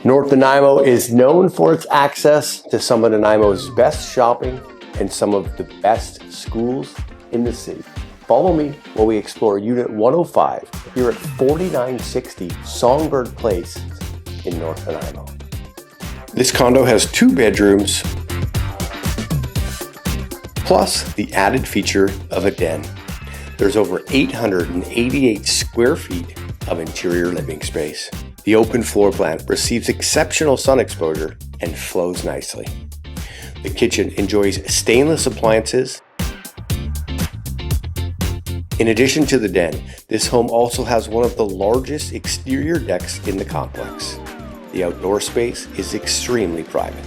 North Nanaimo is known for its access to some of Nanaimo's best shopping and some of the best schools in the city. Follow me while we explore Unit 105 here at 4960 Songbird Place in North Nanaimo. This condo has 2 bedrooms, plus the added feature of a den. There's over 888 square feet of interior living space. The open floor plan receives exceptional sun exposure and flows nicely. The kitchen enjoys stainless appliances. In addition to the den, this home also has one of the largest exterior decks in the complex. The outdoor space is extremely private.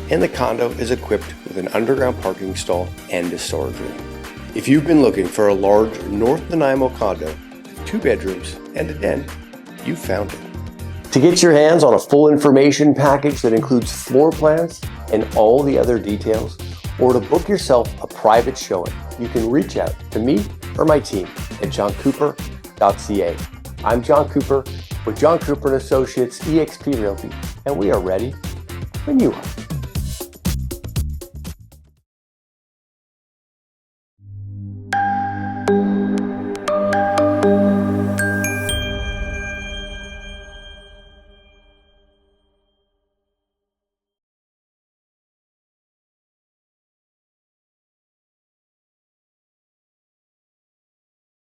And the condo is equipped with an underground parking stall and a storage room. If you've been looking for a large North Nanaimo condo with 2 bedrooms and a den, you found it. To get your hands on a full information package that includes floor plans and all the other details, or to book yourself a private showing, you can reach out to me or my team at johncooper.ca. I'm John Cooper with John Cooper & Associates eXp Realty, and we are ready when you are.